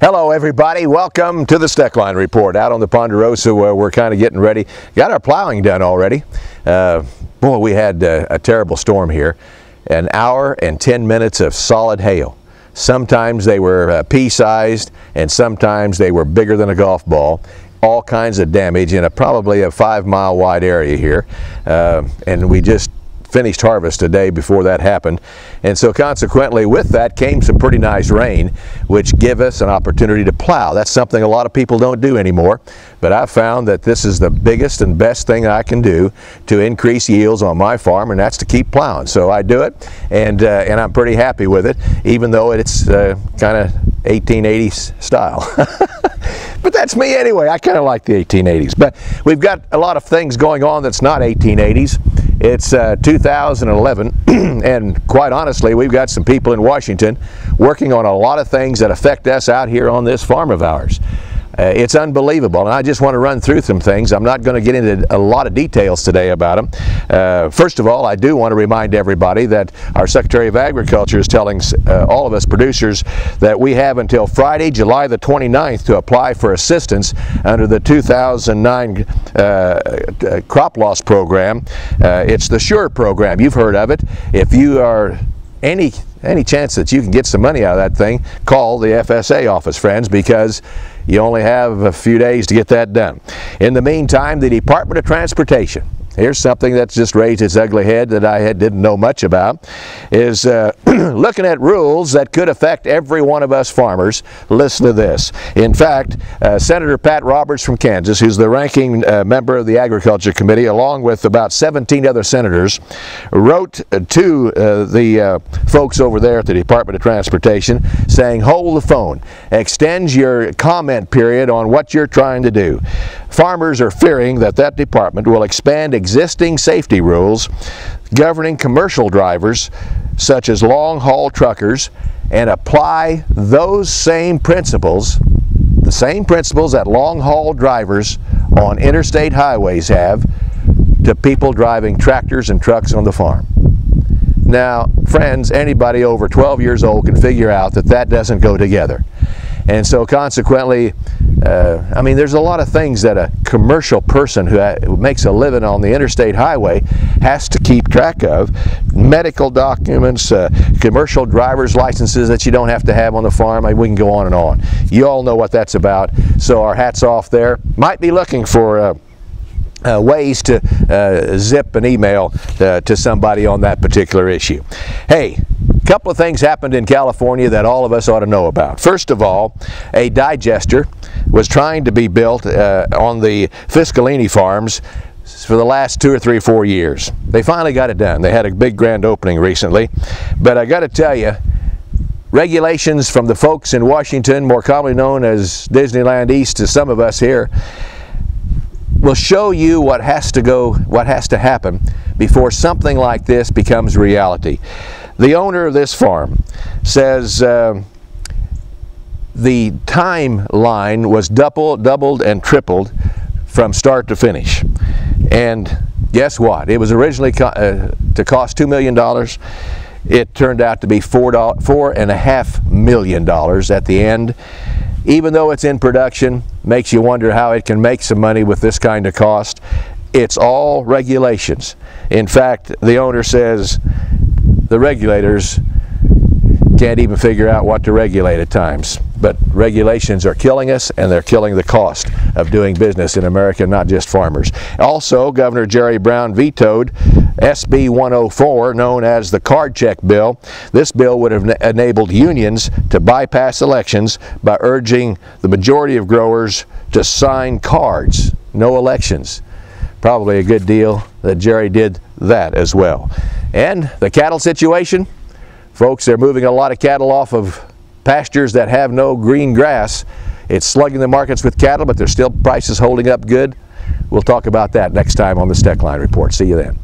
Hello everybody, welcome to the Steckline Report. Out on the Ponderosa where we're kind of getting ready. Got our plowing done already. Boy, we had a terrible storm here. An hour and 10 minutes of solid hail. Sometimes they were pea-sized and sometimes they were bigger than a golf ball. All kinds of damage in probably a 5-mile wide area here. And we just finished harvest a day before that happened, and so consequently with that came some pretty nice rain, which give us an opportunity to plow. That's something a lot of people don't do anymore, but I've found that this is the biggest and best thing I can do to increase yields on my farm, and that's to keep plowing. So I do it, and I'm pretty happy with it, even though it's kind of 1880s style. But that's me anyway. I kind of like the 1880s. But we've got a lot of things going on that's not 1880s. It's 2011, and quite honestly, we've got some people in Washington working on a lot of things that affect us out here on this farm of ours. It's unbelievable, and I just want to run through some things. I'm not going to get into a lot of details today about them. First of all, I do want to remind everybody that our Secretary of Agriculture is telling all of us producers that we have until Friday, July the 29th to apply for assistance under the 2009 crop loss program. It's the SURE program. You've heard of it. If you are any chance that you can get some money out of that thing, call the FSA office, friends, because you only have a few days to get that done. In the meantime, the Department of Transportation, here's something that's just raised its ugly head that I didn't know much about, is looking at rules that could affect every one of us farmers. Listen to this. In fact, Senator Pat Roberts from Kansas, who's the ranking member of the Agriculture Committee, along with about 17 other senators, wrote to the folks over there at the Department of Transportation saying, hold the phone, extend your comment period on what you're trying to do. Farmers are fearing that that department will expand existing safety rules governing commercial drivers such as long-haul truckers and apply those same principles, the same principles that long-haul drivers on interstate highways have, to people driving tractors and trucks on the farm. Now, friends, anybody over 12 years old can figure out that that doesn't go together. And so consequently, I mean, there's a lot of things that a commercial person who makes a living on the interstate highway has to keep track of. Medical documents, commercial driver's licenses that you don't have to have on the farm. I mean, we can go on and on. You all know what that's about. So our hats off there. Might be looking for ways to zip an email to somebody on that particular issue. Hey, a couple of things happened in California that all of us ought to know about. First of all, a digester was trying to be built on the Fiscalini farms for the last 2 or 3 or 4 years. They finally got it done. They had a big grand opening recently, but I got to tell you, regulations from the folks in Washington, more commonly known as Disneyland East to some of us here, will show you what has to happen before something like this becomes reality. The owner of this farm says the timeline was doubled and tripled from start to finish. And guess what? It was originally to cost $2 million. It turned out to be $4.5 million at the end. Even though it's in production, makes you wonder how it can make some money with this kind of cost. It's all regulations. In fact, the owner says the regulators can't even figure out what to regulate at times. But regulations are killing us, and they're killing the cost of doing business in America, not just farmers. Also, Governor Jerry Brown vetoed SB 104, known as the card check bill. This bill would have enabled unions to bypass elections by urging the majority of growers to sign cards, no elections. Probably a good deal that Jerry did that as well. And the cattle situation, folks, they're moving a lot of cattle off of pastures that have no green grass. It's slugging the markets with cattle, but there's still prices holding up good. We'll talk about that next time on the Steckline Report. See you then.